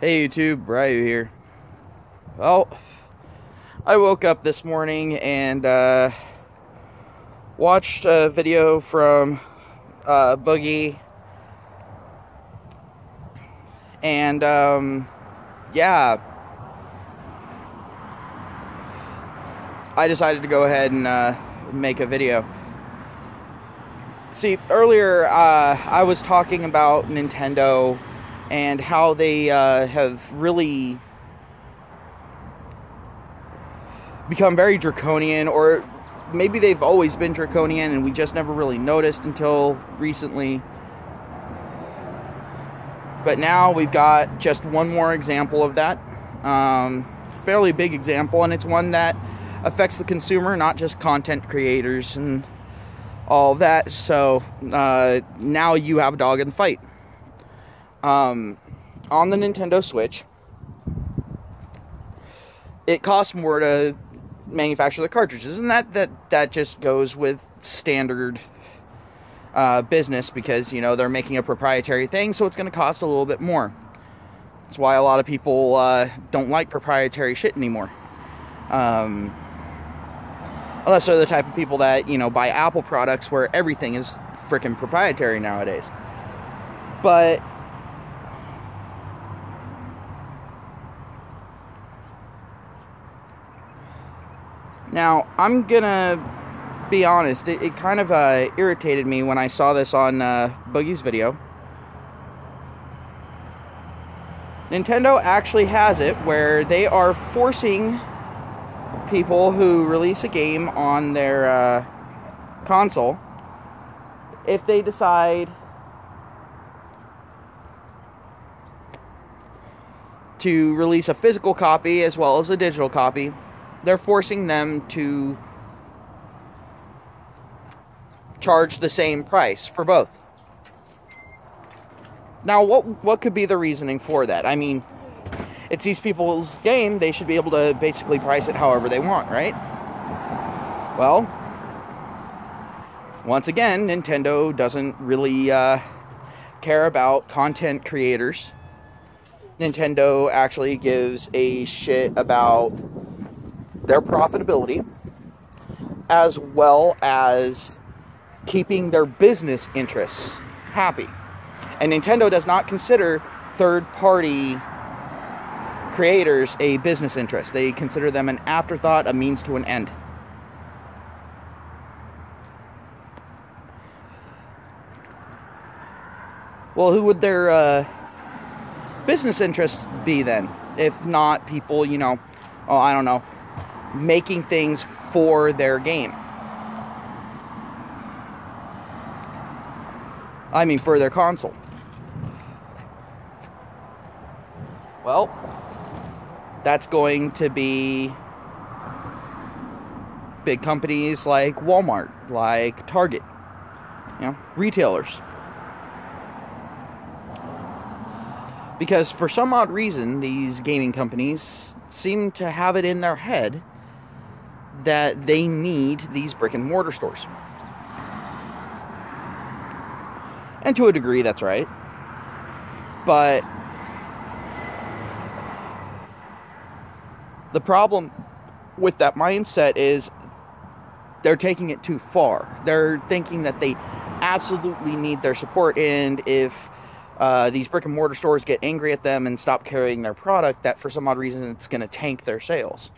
Hey YouTube, Ryu here. Well, I woke up this morning and watched a video from Boogie, and yeah, I decided to go ahead and make a video. See, earlier I was talking about Nintendo and how they have really become very draconian, or maybe they've always been draconian and we just never really noticed until recently. But now we've got just one more example of that. Fairly big example, and it's one that affects the consumer, not just content creators and all that. So now you have a dog in the fight. On the Nintendo Switch, it costs more to manufacture the cartridges, and that just goes with standard business, because you know they're making a proprietary thing, so it's going to cost a little bit more. That's why a lot of people don't like proprietary shit anymore, unless they're the type of people that, you know, buy Apple products where everything is freaking proprietary nowadays. But now, I'm gonna be honest, it kind of irritated me when I saw this on Boogie's video. Nintendo actually has it where they are forcing people who release a game on their console, if they decide to release a physical copy as well as a digital copy, they're forcing them to charge the same price for both. Now, what could be the reasoning for that? I mean, it's these people's game. They should be able to basically price it however they want, right? Well, once again, Nintendo doesn't really care about content creators. Nintendo actually gives a shit about their profitability, as well as keeping their business interests happy. And Nintendo does not consider third-party creators a business interest. They consider them an afterthought, a means to an end. Well, who would their business interests be then? If not people, you know, oh, I don't know, making things for their game. I mean, for their console. Well, that's going to be big companies like Walmart, like Target, you know, retailers. Because for some odd reason, these gaming companies seem to have it in their head that they need these brick and mortar stores. And to a degree, that's right. But the problem with that mindset is they're taking it too far. They're thinking that they absolutely need their support, and if these brick and mortar stores get angry at them and stop carrying their product, that for some odd reason it's going to tank their sales.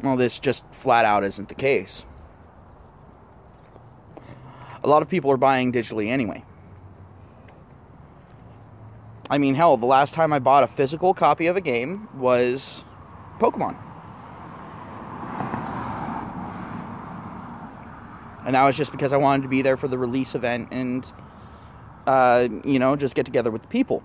Well, this just flat out isn't the case. A lot of people are buying digitally anyway. I mean, hell, the last time I bought a physical copy of a game was Pokemon. And that was just because I wanted to be there for the release event and, you know, just get together with the people.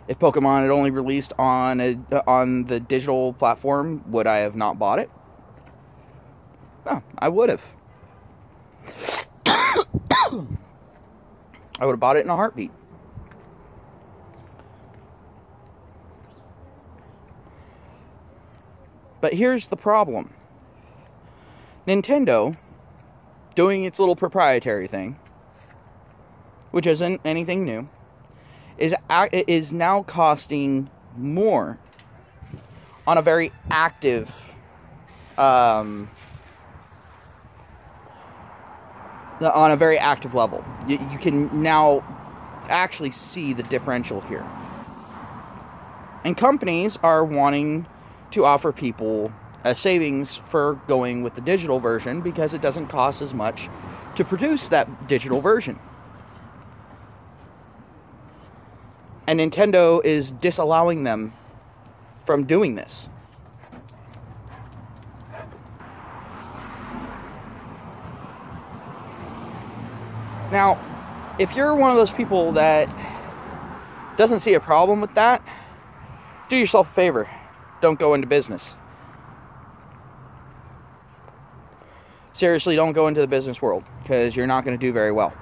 If Pokemon had only released on the digital platform, would I have not bought it? No, I would have. I would have bought it in a heartbeat. But here's the problem. Nintendo, doing its little proprietary thing, which isn't anything new, is now costing more on a very active level. You can now actually see the differential here. And companies are wanting to offer people a savings for going with the digital version because it doesn't cost as much to produce that digital version. And Nintendo is disallowing them from doing this. Now, if you're one of those people that doesn't see a problem with that, do yourself a favor. Don't go into business. Seriously, don't go into the business world, because you're not going to do very well.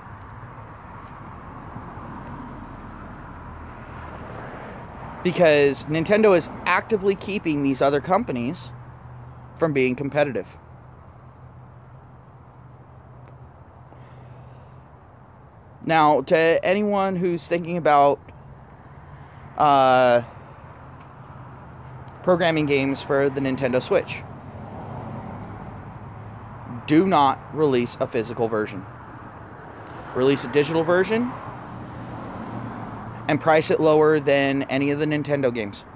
Because Nintendo is actively keeping these other companies from being competitive. Now, to anyone who's thinking about programming games for the Nintendo Switch, do not release a physical version. Release a digital version and price it lower than any of the Nintendo games.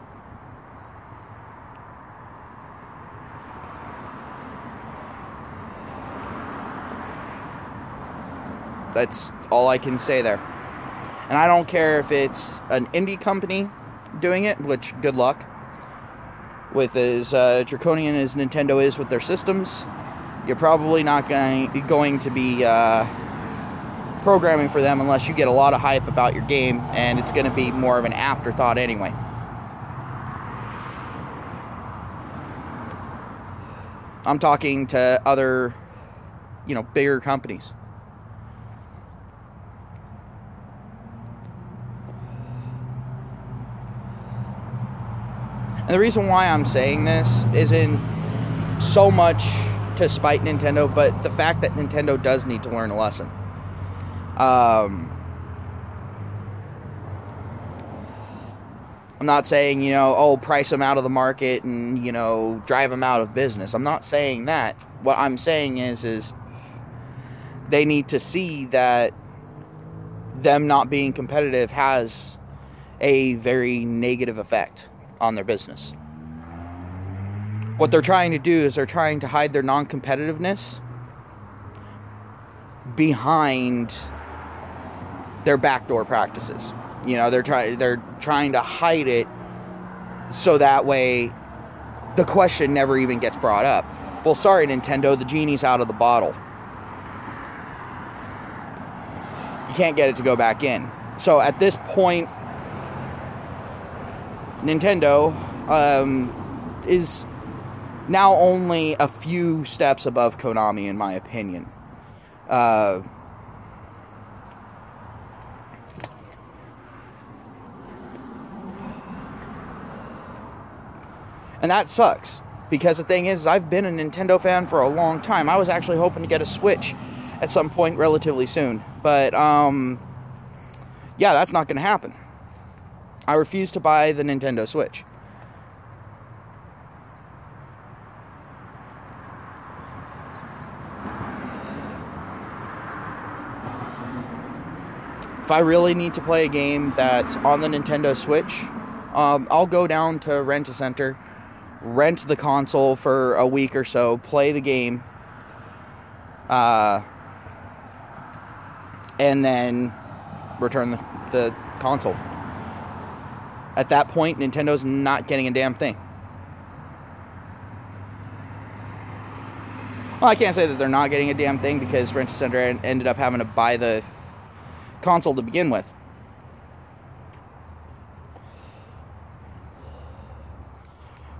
That's all I can say there. And I don't care if it's an indie company doing it, which, good luck. With as draconian as Nintendo is with their systems, you're probably not going to be programming for them unless you get a lot of hype about your game, and it's going to be more of an afterthought anyway. I'm talking to other, bigger companies. And the reason why I'm saying this isn't so much to spite Nintendo, but the fact that Nintendo does need to learn a lesson. I'm not saying, price them out of the market and, drive them out of business. I'm not saying that. What I'm saying is they need to see that them not being competitive has a very negative effect on their business. What they're trying to do is they're trying to hide their non-competitiveness behind their backdoor practices. They're trying to hide it so that way the question never even gets brought up. Well, sorry, Nintendo, the genie's out of the bottle. You can't get it to go back in. So at this point, Nintendo is now only a few steps above Konami, in my opinion. And that sucks, because the thing is, I've been a Nintendo fan for a long time. I was actually hoping to get a Switch at some point relatively soon. But, yeah, that's not going to happen. I refuse to buy the Nintendo Switch. If I really need to play a game that's on the Nintendo Switch, I'll go down to Rent-A-Center, rent the console for a week or so, play the game, and then return the console. At that point, Nintendo's not getting a damn thing. Well, I can't say that they're not getting a damn thing, because Rent-A-Center ended up having to buy the console to begin with.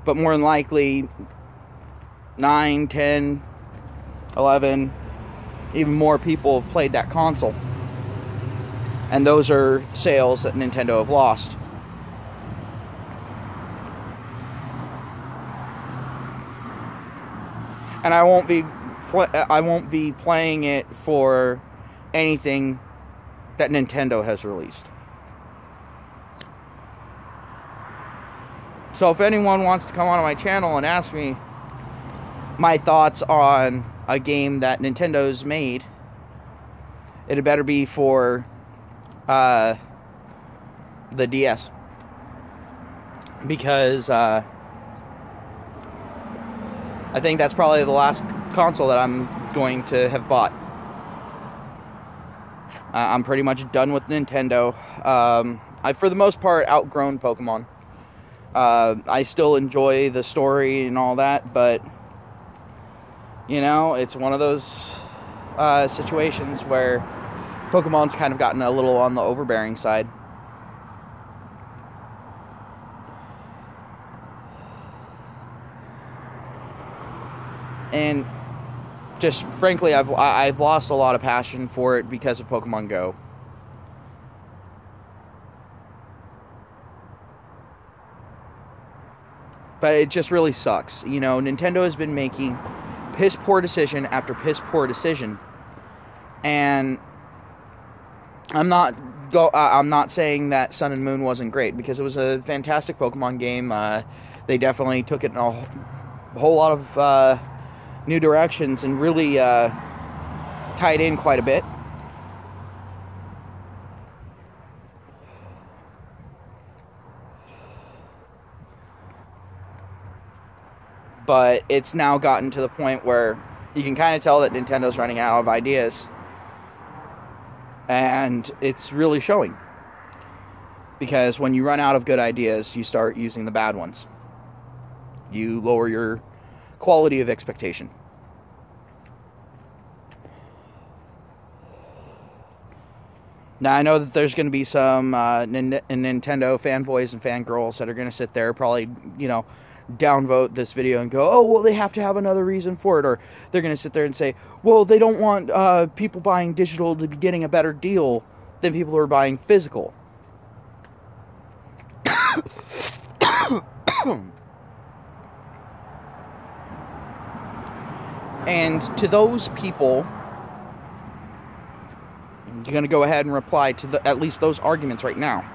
But more than likely, 9, 10, 11, even more people have played that console. And those are sales that Nintendo have lost. And I won't be playing it for anything that Nintendo has released. So if anyone wants to come onto my channel and ask me my thoughts on a game that Nintendo's made, it better be for the DS. Because I think that's probably the last console that I'm going to have bought. I'm pretty much done with Nintendo. I've, for the most part, outgrown Pokemon. I still enjoy the story and all that, but, you know, it's one of those situations where Pokemon's kind of gotten a little on the overbearing side. And just frankly, I've lost a lot of passion for it because of Pokemon Go. But it just really sucks. You know, Nintendo has been making piss poor decision after piss poor decision, and I'm not saying that Sun and Moon wasn't great, because it was a fantastic Pokemon game. They definitely took it in a whole lot of new directions and really tied in quite a bit. But it's now gotten to the point where you can kind of tell that Nintendo's running out of ideas. And it's really showing. Because when you run out of good ideas, you start using the bad ones. You lower your quality of expectation. Now, I know that there's going to be some Nintendo fanboys and fangirls that are going to sit there, probably, you know, downvote this video and go, oh, well, they have to have another reason for it. Or they're going to sit there and say, well, they don't want people buying digital to be getting a better deal than people who are buying physical. And to those people, you're going to go ahead and reply to at least those arguments right now.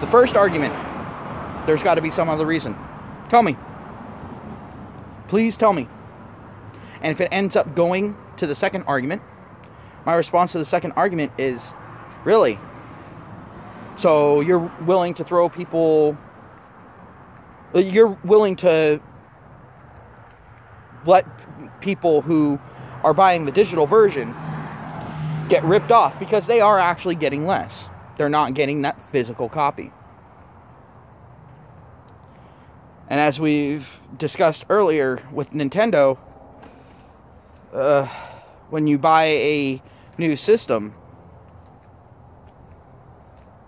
The first argument, there's got to be some other reason. Tell me. Please tell me. And if it ends up going to the second argument, my response to the second argument is, really? So you're willing to throw people... You're willing to let people who are buying the digital version get ripped off because they are actually getting less. They're not getting that physical copy. And as we've discussed earlier with Nintendo, when you buy a new system,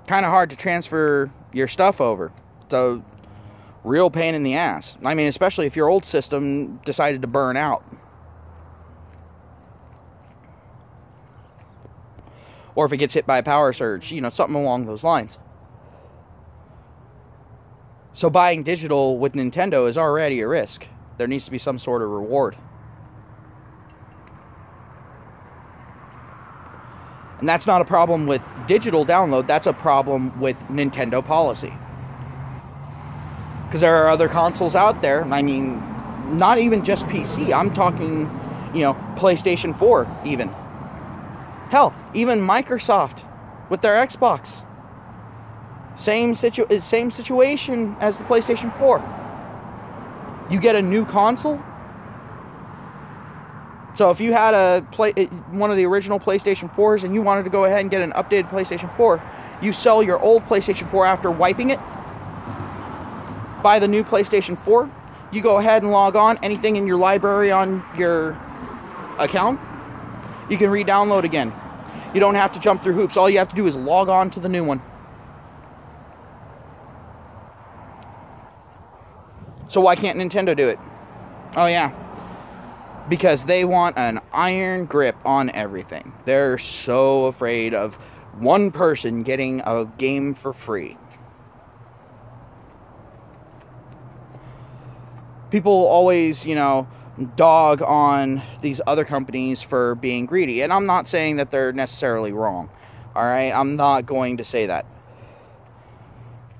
kind of hard to transfer your stuff over. So, real pain in the ass. I mean, especially if your old system decided to burn out. Or if it gets hit by a power surge, you know, something along those lines. So buying digital with Nintendo is already a risk. There needs to be some sort of reward. And that's not a problem with digital download, that's a problem with Nintendo policy. Because there are other consoles out there, I mean, not even just PC, I'm talking, you know, PlayStation 4 even. Hell, even Microsoft with their Xbox. Same situation as the PlayStation 4. You get a new console. So if you had one of the original PlayStation 4s and you wanted to go ahead and get an updated PlayStation 4, you sell your old PlayStation 4 after wiping it, buy the new PlayStation 4, you go ahead and log on, anything in your library on your account, you can re-download again. You don't have to jump through hoops. All you have to do is log on to the new one. So why can't Nintendo do it? Oh yeah. Because they want an iron grip on everything. They're so afraid of one person getting a game for free. People always, you know, dog on these other companies for being greedy. And I'm not saying that they're necessarily wrong. Alright? I'm not going to say that.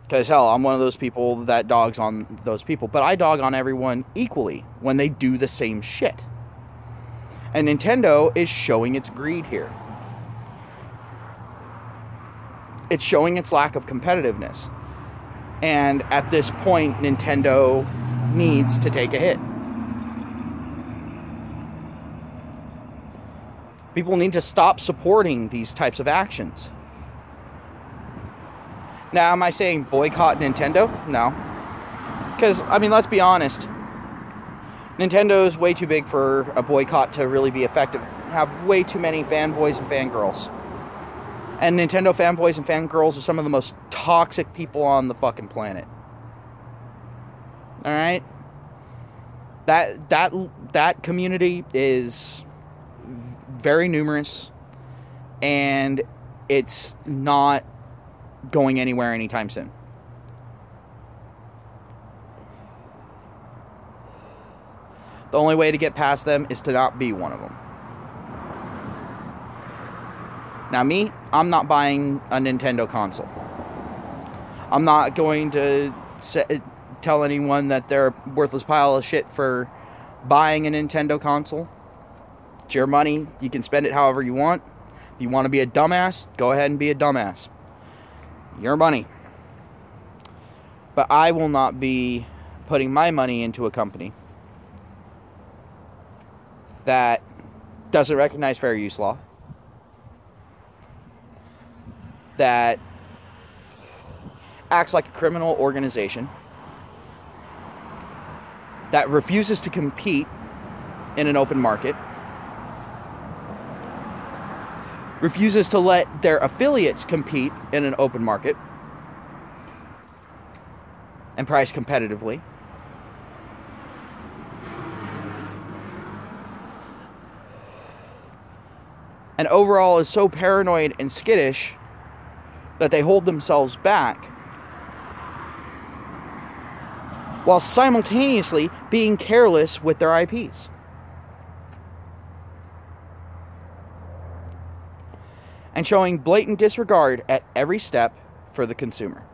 Because, hell, I'm one of those people that dogs on those people. But I dog on everyone equally when they do the same shit. And Nintendo is showing its greed here. It's showing its lack of competitiveness. And at this point, Nintendo needs to take a hit. People need to stop supporting these types of actions. Now, am I saying boycott Nintendo? No. Because, I mean, let's be honest. Nintendo is way too big for a boycott to really be effective. Have way too many fanboys and fangirls. And Nintendo fanboys and fangirls are some of the most toxic people on the fucking planet. Alright? That community is very numerous. And it's not going anywhere anytime soon. The only way to get past them is to not be one of them. Now me, I'm not buying a Nintendo console. I'm not going to tell anyone that they're a worthless pile of shit for buying a Nintendo console. It's your money. You can spend it however you want. If you want to be a dumbass, go ahead and be a dumbass. Your money. But I will not be putting my money into a company that doesn't recognize fair use law, that acts like a criminal organization, that refuses to compete in an open market, refuses to let their affiliates compete in an open market and price competitively, and overall is so paranoid and skittish that they hold themselves back while simultaneously being careless with their IPs. And showing blatant disregard at every step for the consumer,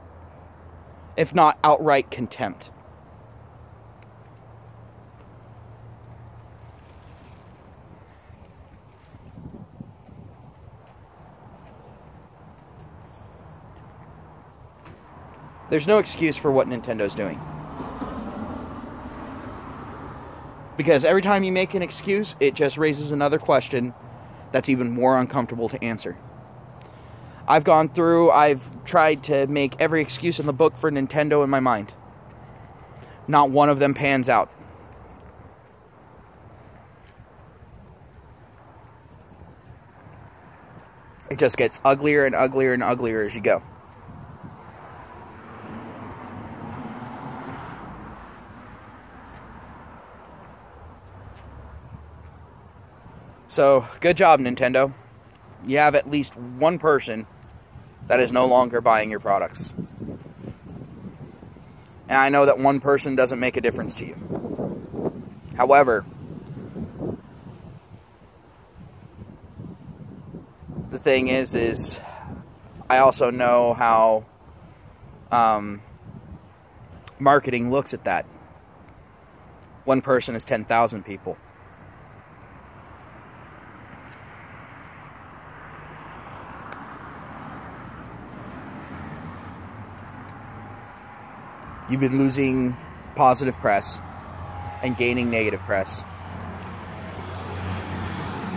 if not outright contempt. There's no excuse for what Nintendo's doing. Because every time you make an excuse, it just raises another question that's even more uncomfortable to answer. I've gone through, I've tried to make every excuse in the book for Nintendo in my mind. Not one of them pans out. It just gets uglier and uglier and uglier as you go. So, good job, Nintendo. You have at least one person that is no longer buying your products. And I know that one person doesn't make a difference to you. However, the thing is I also know how marketing looks at that. One person is 10,000 people. You've been losing positive press and gaining negative press.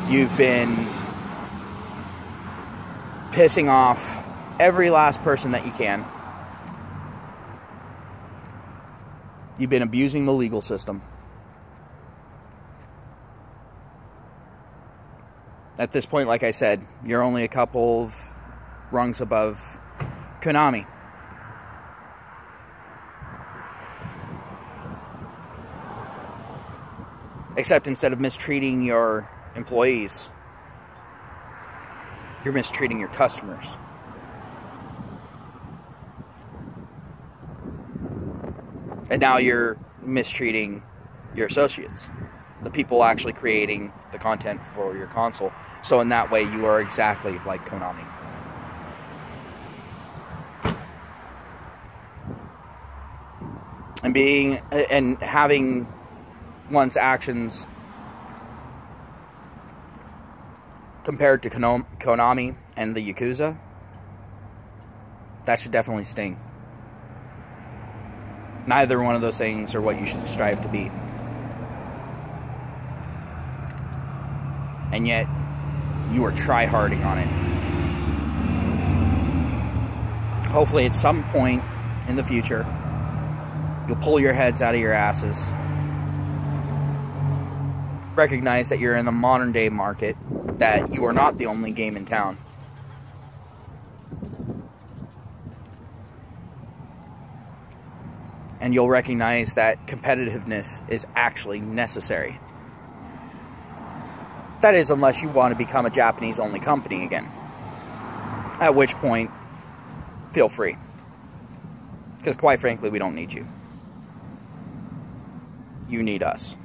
You've been pissing off every last person that you can. You've been abusing the legal system. At this point, like I said, you're only a couple of rungs above Konami. Except instead of mistreating your employees, you're mistreating your customers. And now you're mistreating your associates, the people actually creating the content for your console. So in that way, you are exactly like Konami. and having one's actions compared to Konami and the Yakuza, that should definitely sting. Neither one of those things are what you should strive to be. And yet, you are try-harding on it. Hopefully at some point in the future, you'll pull your heads out of your asses. Recognize that you're in the modern day market, that you are not the only game in town. And you'll recognize that competitiveness is actually necessary. That is, unless you want to become a Japanese-only company again. At which point, feel free. Because quite frankly, we don't need you. You need us.